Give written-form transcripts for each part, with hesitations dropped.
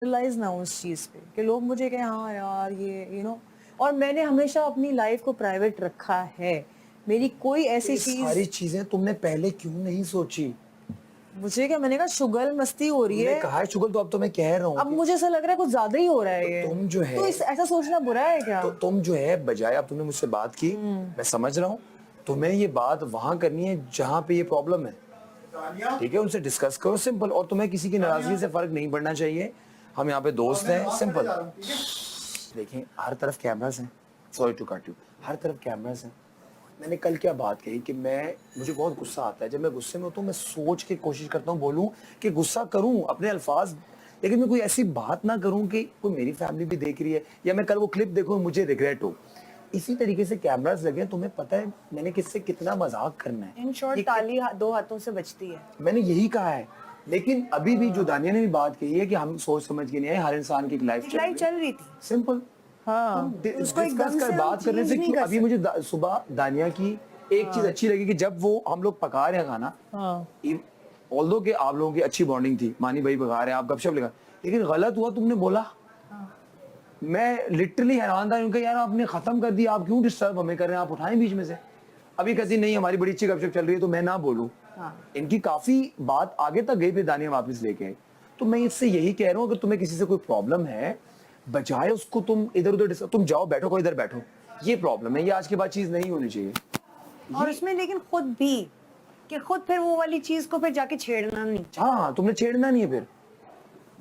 Realise ना हो उस चीज पे कि लोग मुझे कहें हाँ यार ये और मैंने हमेशा अपनी लाइफ को प्राइवेट रखा है। मेरी कोई ऐसी ये सारी चीज चीजें तुमने पहले क्यों नहीं सोची? मुझे क्या मैंने कहा शुगर मस्ती हो रही तुमने है। कहा है शुगल, तो अब तो मैं कह रहा हूँ अब कि मुझे ऐसा लग रहा है कुछ ज्यादा ही हो रहा है तो ये। तुम जो तो है इस ऐसा सोचना बुरा है क्या? तो तुम जो है बजाय, अब तुमने मुझसे बात की, मैं समझ रहा हूँ, तुम्हें ये बात वहां करनी है जहां पे ये प्रॉब्लम है। ठीक है, उनसे डिस्कस करो, सिंपल। और तुम्हें किसी की नाराजगी से फर्क नहीं पड़ना चाहिए। हम यहाँ पे दोस्त हैं, सिंपल। देखें, हर तरफ कैमरास हैं। Sorry to cut you. हर तरफ कैमरास हैं। मैंने कल क्या बात कही कि मुझे बहुत गुस्सा आता है। जब मैं गुस्से में होता हूँ, मैं सोच के कोशिश करता हूँ बोलूं कि गुस्सा करूं अपने अल्फाज, लेकिन मैं कोई ऐसी बात ना करूं कि कोई मेरी फैमिली भी देख रही है या मैं कल वो क्लिप देखूं मुझे रिग्रेट हो। इसी तरीके से कैमरास लगे हैं, तुम्हें पता है मैंने किससे कितना मजाक करना है। इन शॉर्ट ताली दो हाथों से बजती है। मैंने यही कहा है। लेकिन अभी भी जो दानिया ने भी बात कही है कि हम सोच समझ के नहीं आए, हर इंसान की एक लाइफ चल रही थी। सिंपल। हाँ तो उसको डिस्कस एकदम कर से हम बात करने चेंज से नहीं क्यों? कर अभी सकते। मुझे सुबह दानिया की एक चीज अच्छी लगी कि जब वो हम लोग पका रहे हैं खाना, हाँ ऑल्दो कि आप लोगों की अच्छी बॉन्डिंग थी, मानी भाई पका रहे हैं, आप गपशप लगा, लेकिन गलत हुआ तुमने बोला। मैं लिटरली हैरान था क्योंकि यार आपने खत्म कर दिया, आप क्यों डिस्टर्ब हमें कर रहे हैं, आप उठाएं बीच में से। अभी कहती नहीं हमारी बड़ी अच्छी गपशप चल रही है तो मैं ना बोलूं। इनकी काफी बात आगे तक गई, फिर दानिया वापस लेके आई। तो मैं इससे यही कह रहा हूँ, अगर तुम्हें किसी से कोई प्रॉब्लम है, बजाय उसको तुम इधर उधर तुम जाओ बैठो, कोई इधर बैठो, ये प्रॉब्लम है, ये आज के बाद चीज नहीं होनी चाहिए। और उसमें लेकिन खुद भी कि खुद फिर वो वाली चीज को फिर जाके छेड़ना नहीं। हाँ, तुमने छेड़ना नहीं है फिर।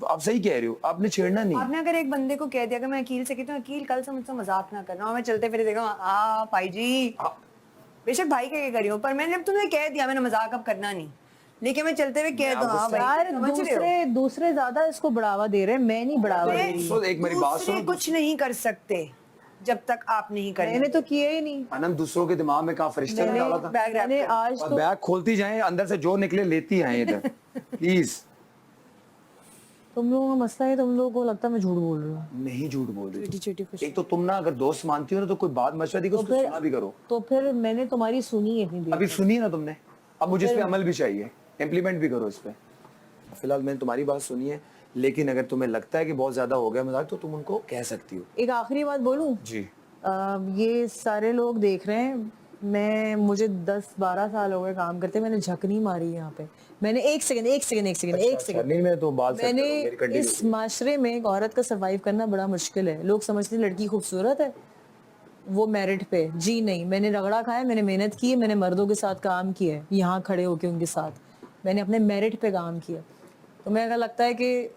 आप सही कह रहे हो, आपने छेड़ना नहीं। आपने अगर एक बंदे को कह दिया कि मैं अकील से कहती हूँ अकील कल से मुझसे मजाक ना करना, और मैं चलते फिर देखा भाई जी बेशक भाई के करी हो, पर मैंने अब तुम्हें कह दिया मैंने मजाक अब करना नहीं, लेकिन मैं चलते हुए कह दूं हाँ भाई। यार दूसरे ज्यादा इसको बढ़ावा दे रहे हैं, मैं नहीं बढ़ावा दे रही। एक मेरी बात सुनो, कुछ नहीं कर सकते जब तक आप नहीं करें। मैंने तो किया ही नहीं। अनम दूसरों के दिमाग में कहा फरिश्ते ने डाला था। मैंने आज और तो बैग खोलती जाए, अंदर से जो निकले लेती आए इधर प्लीज। तुम लोगों का मसला है, तुम लोगों को लगता है मैं झूठ बोल रही हूँ। नहीं झूठ बोल रही। छोटी खुशी। एक तो तुम ना अगर दोस्त मानती हो ना तो कोई बात मशवरा दी, उसको सुना भी करो। तो फिर मैंने तुम्हारी सुनी है, अभी सुनी ना तुमने, अब मुझे इस पे अमल भी चाहिए, इम्प्लीमेंट भी करो इस पे। फिलहाल मैंने तुम्हारी बात सुनी है, लेकिन अगर तुम्हें लगता है कि बहुत ज्यादा हो गया मजाक तो तुम उनको कह सकती हो। एक आखिरी बात बोलूं जी। ये सारे लोग देख रहे हैं, मुझे 10-12 साल हो गए काम करते, मैंने झक नहीं मारी यहाँ पे। मैंने एक सेकंड नहीं, मैं तो बाल मैंने इस माशरे में एक औरत का सरवाइव करना बड़ा मुश्किल है। लोग समझते हैं लड़की खूबसूरत है, वो मेरिट पे जी नहीं। मैंने रगड़ा खाया, मैंने मेहनत की है, मैंने मर्दों के साथ काम किया है, यहाँ खड़े होके उनके साथ मैंने अपने मेरिट पे काम किया। तो मेरे को लगता है कि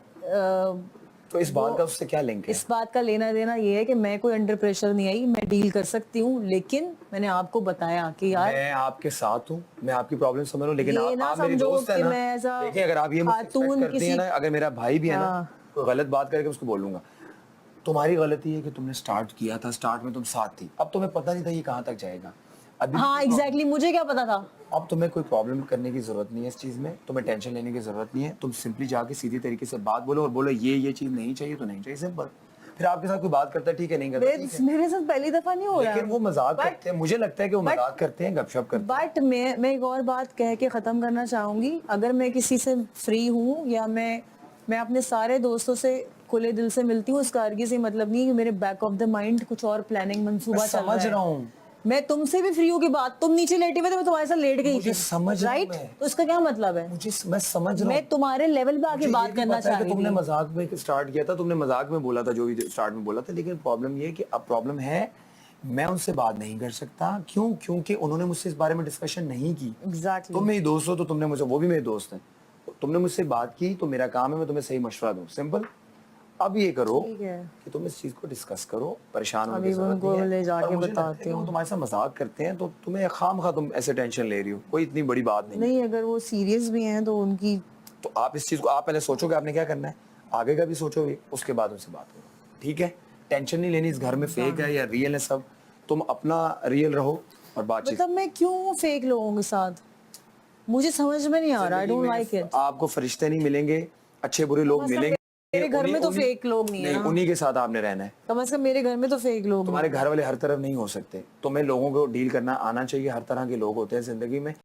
तो इस बात का उससे क्या लिंक है? इस बात का लेना देना ये है कि मैं कोई अंडर प्रेशर नहीं आई, मैं डील कर सकती हूँ, लेकिन मैंने आपको बताया कि यार मैं आपके साथ हूँ, मैं आपकी प्रॉब्लम समझ रहा हूँ, लेकिन आप मेरी दोस्त है ना। देखिए, अगर आप ये मुझसे एक्सपेक्ट करती हैं ना, अगर मेरा भाई भी है ना, तो गलत बात करके उसको बोलूंगा। तुम्हारी गलती है कि तुमने स्टार्ट किया था, स्टार्ट में तुम साथ थी, अब तुम्हें पता नहीं था ये कहाँ तक जाएगा। अभी हाँ एग्जैक्टली, मुझे क्या पता था। अब तुम्हें कोई प्रॉब्लम करने की जरूरत नहीं है इस चीज में, तुम्हें टेंशन लेने की जरूरत नहीं है। तुम सिंपली जाके सीधी तरीके से बात बोलो और बोलो ये चीज नहीं चाहिए तो नहीं चाहिए, सिंपल। फिर आपके साथ कोई बात करता है, ठीक है, नहीं करता, ठीक है। मेरे साथ पहली दफा नहीं हो रहा, लेकिन वो मजाक करते हैं, मुझे लगता है कि वो मजाक करते हैं, गपशप करते हैं। बट मैं एक और बात कह के खत्म करना चाहूंगी। अगर मैं किसी से फ्री हूँ या मैं अपने सारे दोस्तों से खुले दिल से मिलती हूँ, उसका हरगिज़ ये मतलब नहीं कि मेरे बैक ऑफ द माइंड कुछ और प्लानिंग मंसूबा चल रहा है। समझ रहा हूँ, मैं तुमसे भी फ्री हूँ की बात, तुम नीचे लेटे हुए थे, मैं तुम्हारे साथ लेट गई थी, समझ राइट? तो इसका क्या मतलब है? मैं समझ रहा हूँ, मैं तुम्हारे लेवल पे आके बात करना चाह रही थी। तुमने मजाक में स्टार्ट किया था, तुमने मजाक में बोला था जो भी स्टार्ट में बोला था, लेकिन प्रॉब्लम ये है कि अब प्रॉब्लम है मैं उनसे बात नहीं कर सकता। क्यों? क्योंकि उन्होंने मुझसे इस बारे में डिस्कशन नहीं की। एग्जैक्टली। तुम मेरी दोस्त हो तो तुमने मुझे, वो भी मेरे दोस्त हैं, तुमने मुझसे बात की तो मेरा काम है मैं तुम्हें सही मशवरा दूं, सिंपल। अब ये करो कि तुम इस चीज को डिस्कस करो, परेशान होने की जरूरत नहीं है। ले जाके बताती हूँ, तुम्हारे साथ मजाक करते हैं तो तुम्हें खामखा तुम ऐसे टेंशन ले रही हो, कोई इतनी बड़ी बात नहीं। अगर वो सीरियस भी हैं तो उनकी, तो आप इस चीज को आप पहले सोचोगे आपने क्या करना है, आगे का भी सोचोगे, उसके बाद उनसे बात करो, ठीक है? टेंशन नहीं लेनी, इस घर में फेक है या रियल है सब, तुम अपना रियल रहो और बातचीत। मतलब मैं क्यों फेक लोगों के साथ, मुझे समझ में नहीं आ रहा। I don't like it. आपको फरिश्ते नहीं मिलेंगे, अच्छे बुरे लोग मिलेंगे। मेरे घर में तो फेक लोग नहीं है, उन्हीं के साथ आपने रहना है। कम से कम मेरे घर में तो फेक लोग, तुम्हारे घर वाले हर तरफ नहीं हो सकते, तुम्हें लोगों को डील करना आना चाहिए, हर तरह के लोग होते हैं जिंदगी में।